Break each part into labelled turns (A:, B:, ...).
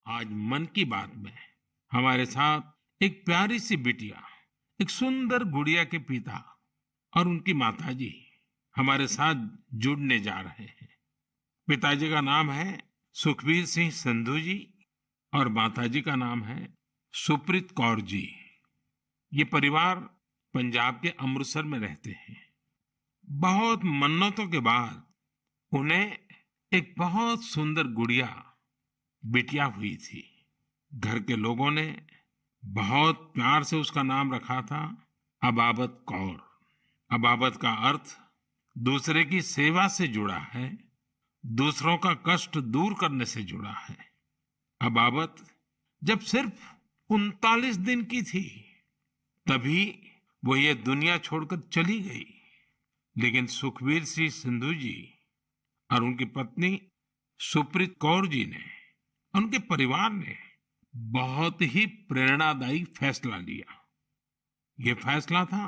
A: आज मन की बात में हमारे साथ एक प्यारी सी बिटिया, एक सुंदर गुड़िया के पिता और उनकी माताजी हमारे साथ जुड़ने जा रहे हैं। पिताजी का नाम है सुखबीर सिंह संधू जी और माताजी का नाम है सुप्रीत कौर जी। ये परिवार पंजाब के अमृतसर में रहते हैं। बहुत मन्नतों के बाद उन्हें एक बहुत सुंदर गुड़िया बिटिया हुई थी। घर के लोगों ने बहुत प्यार से उसका नाम रखा था अबाबत कौर। अबाबत का अर्थ दूसरे की सेवा से जुड़ा है, दूसरों का कष्ट दूर करने से जुड़ा है। अबाबत जब सिर्फ 39 दिन की थी तभी वो ये दुनिया छोड़कर चली गई। लेकिन सुखबीर सिंह सिंधु जी और उनकी पत्नी सुप्रीत कौर जी ने, उनके परिवार ने बहुत ही प्रेरणादायी फैसला लिया। ये फैसला था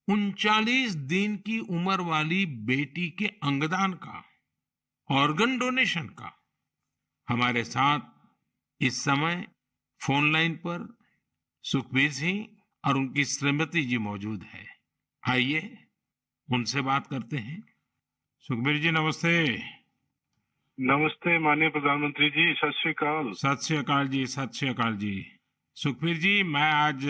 A: 39 दिन की उम्र वाली बेटी के अंगदान का, ऑर्गन डोनेशन का। हमारे साथ इस समय फोन लाइन पर सुखबीर सिंह और उनकी श्रीमती जी मौजूद है। आइए उनसे बात करते हैं। सुखबीर जी नमस्ते।
B: नमस्ते माननीय प्रधानमंत्री जी, सत श्री अकाल।
A: सत श्री अकाल जी, सत श्री अकाल जी। सुखबीर जी, मैं आज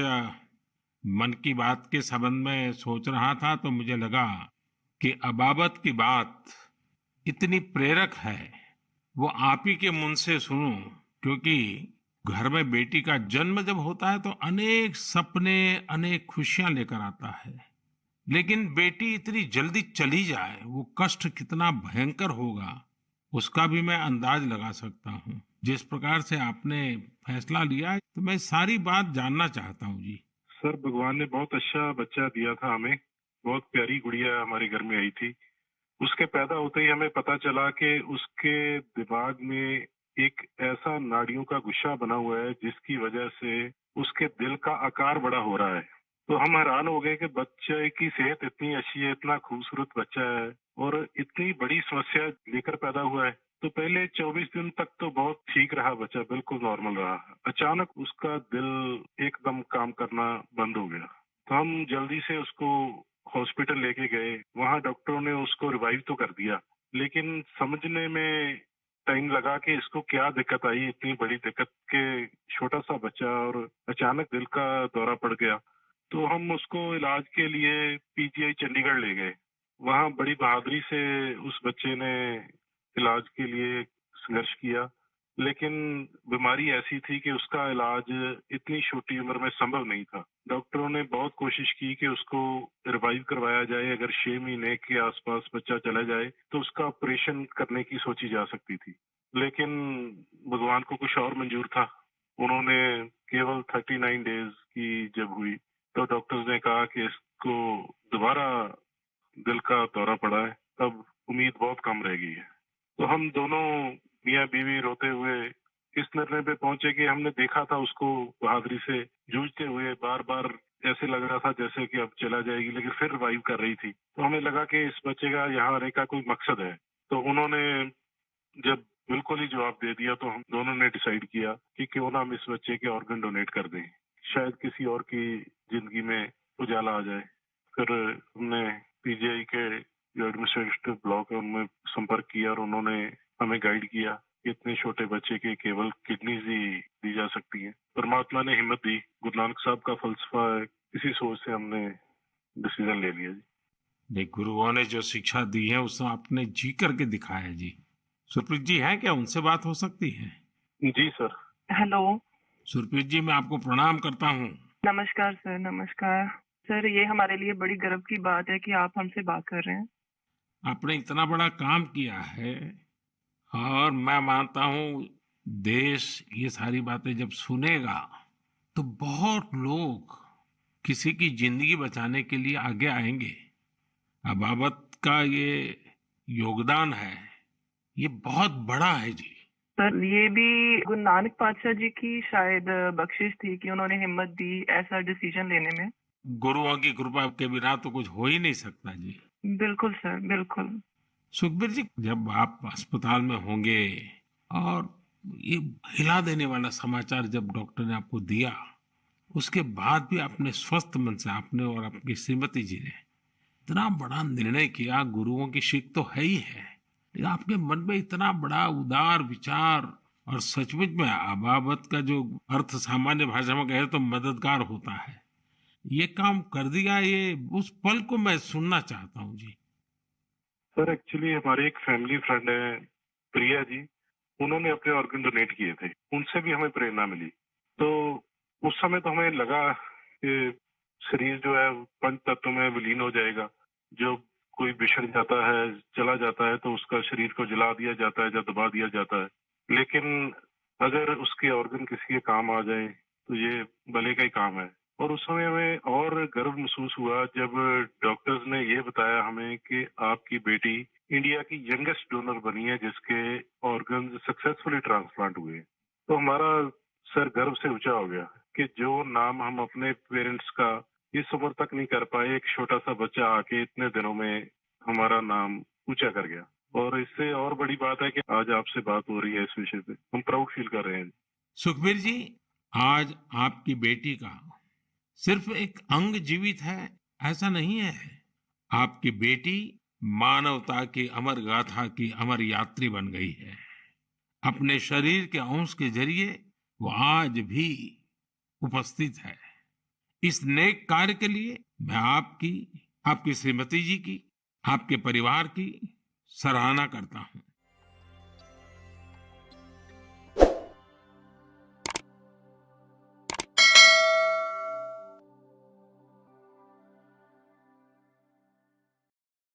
A: मन की बात के संबंध में सोच रहा था तो मुझे लगा कि अबाबत की बात इतनी प्रेरक है, वो आप ही के मुंह से सुनूं। क्योंकि घर में बेटी का जन्म जब होता है तो अनेक सपने, अनेक खुशियां लेकर आता है। लेकिन बेटी इतनी जल्दी चली जाए, वो कष्ट कितना भयंकर होगा उसका भी मैं अंदाज लगा सकता हूँ। जिस प्रकार से आपने फैसला लिया तो मैं सारी बात जानना चाहता हूँ जी।
B: सर, भगवान ने बहुत अच्छा बच्चा दिया था हमें। बहुत प्यारी गुड़िया हमारे घर में आई थी। उसके पैदा होते ही हमें पता चला कि उसके दिमाग में एक ऐसा नाड़ियों का गुच्छा बना हुआ है जिसकी वजह से उसके दिल का आकार बड़ा हो रहा है। तो हम हैरान हो गए कि बच्चे की सेहत इतनी अच्छी है, इतना खूबसूरत बच्चा है और इतनी बड़ी समस्या लेकर पैदा हुआ है। तो पहले 24 दिन तक तो बहुत ठीक रहा बच्चा, बिल्कुल नॉर्मल रहा। अचानक उसका दिल एकदम काम करना बंद हो गया। तो हम जल्दी से उसको हॉस्पिटल लेके गए। वहाँ डॉक्टरों ने उसको रिवाइव तो कर दिया, लेकिन समझने में टाइम लगा कि इसको क्या दिक्कत आई, इतनी बड़ी दिक्कत के छोटा सा बच्चा और अचानक दिल का दौरा पड़ गया। तो हम उसको इलाज के लिए पीजीआई चंडीगढ़ ले गए। वहाँ बड़ी बहादुरी से उस बच्चे ने इलाज के लिए संघर्ष किया, लेकिन बीमारी ऐसी थी कि उसका इलाज इतनी छोटी उम्र में संभव नहीं था। डॉक्टरों ने बहुत कोशिश की कि उसको रिवाइव करवाया जाए। अगर 6 महीने के आसपास बच्चा चला जाए तो उसका ऑपरेशन करने की सोची जा सकती थी, लेकिन भगवान को कुछ और मंजूर था। उन्होंने केवल 39 डेज की जब हुई तो डॉक्टर्स ने कहा कि इसको दोबारा दिल का दौरा पड़ा है, अब उम्मीद बहुत कम रह गई है। तो हम दोनों मियाँ बीवी रोते हुए इस निर्णय पे पहुंचे कि हमने देखा था उसको बहादुरी से जूझते हुए, बार बार ऐसे लग रहा था जैसे कि अब चला जाएगी, लेकिन फिर रिवाइव कर रही थी। तो हमें लगा कि इस बच्चे का यहाँ आने का कोई मकसद है। तो उन्होंने जब बिल्कुल ही जवाब दे दिया तो हम दोनों ने डिसाइड किया कि क्यों ना हम इस बच्चे के ऑर्गन डोनेट कर दें, शायद किसी और की जिंदगी में उजाला आ जाए। फिर हमने पीजीआई के जो एडमिनिस्ट्रेटिव ब्लॉक है उनमें संपर्क किया और उन्होंने हमें गाइड किया कि इतने छोटे बच्चे के केवल किडनीज ही दी जा सकती है। परमात्मा ने हिम्मत दी। गुरु नानक साहब का फलसफा है, इसी सोच से हमने डिसीजन ले लिया जी।
A: नहीं, गुरुओं ने जो शिक्षा दी है उसको आपने जी करके दिखाया जी। सुरप्रीत जी हैं क्या? उनसे बात हो सकती है?
B: जी सर।
C: हेलो।
A: सुरप्रीत जी, मैं आपको प्रणाम करता हूँ।
C: नमस्कार सर, नमस्कार सर। ये हमारे लिए बड़ी गर्व की बात है कि आप हमसे बात कर रहे हैं।
A: आपने इतना बड़ा काम किया है और मैं मानता हूँ देश ये सारी बातें जब सुनेगा तो बहुत लोग किसी की जिंदगी बचाने के लिए आगे आएंगे। अबाबत का ये योगदान है, ये बहुत बड़ा है जी।
C: सर, ये भी गुरु नानक पातशाह जी की शायद बख्शिश थी कि उन्होंने हिम्मत दी ऐसा डिसीजन लेने में।
A: गुरुओं की कृपा के बिना तो कुछ हो ही नहीं सकता जी।
C: बिल्कुल सर, बिल्कुल।
A: सुखबीर जी, जब आप अस्पताल में होंगे और ये हिला देने वाला समाचार जब डॉक्टर ने आपको दिया, उसके बाद भी आपने स्वस्थ मन से, आपने और आपकी श्रीमती जी ने इतना बड़ा निर्णय किया। गुरुओं की सीख तो है ही है, लेकिन आपके मन में इतना बड़ा उदार विचार, और सचमुच में अबाबत का जो अर्थ सामान्य भाषा में कहे तो मददगार होता है, ये काम कर दिया। ये उस पल को मैं सुनना चाहता हूँ जी।
B: सर एक्चुअली हमारे एक फैमिली फ्रेंड है प्रिया जी, उन्होंने अपने ऑर्गन डोनेट किए थे, उनसे भी हमें प्रेरणा मिली। तो उस समय तो हमें लगा कि शरीर जो है पंच तत्व में विलीन हो जाएगा, जो कोई बिछड़ जाता है, चला जाता है, तो उसका शरीर को जला दिया जाता है या दबा दिया जाता है। लेकिन अगर उसके ऑर्गन किसी के काम आ जाए तो ये भले का ही काम है। और उस समय हमें और गर्व महसूस हुआ जब डॉक्टर्स ने ये बताया हमें कि आपकी बेटी इंडिया की यंगेस्ट डोनर बनी है जिसके ऑर्गन सक्सेसफुली ट्रांसप्लांट हुए। तो हमारा सर गर्व से ऊंचा हो गया कि जो नाम हम अपने पेरेंट्स का इस उम्र तक नहीं कर पाए, एक छोटा सा बच्चा आके इतने दिनों में हमारा नाम ऊंचा कर गया। और इससे और बड़ी बात है कि आज आपसे बात हो रही है इस विषय पे, हम प्राउड फील कर रहे हैं।
A: सुखबीर जी, आज आपकी बेटी का सिर्फ एक अंग जीवित है ऐसा नहीं है। आपकी बेटी मानवता की अमर गाथा की अमर यात्री बन गई है। अपने शरीर के अंश के जरिए वो आज भी उपस्थित है। इस नेक कार्य के लिए मैं आपकी, आपकी श्रीमती जी की, आपके परिवार की सराहना करता हूं।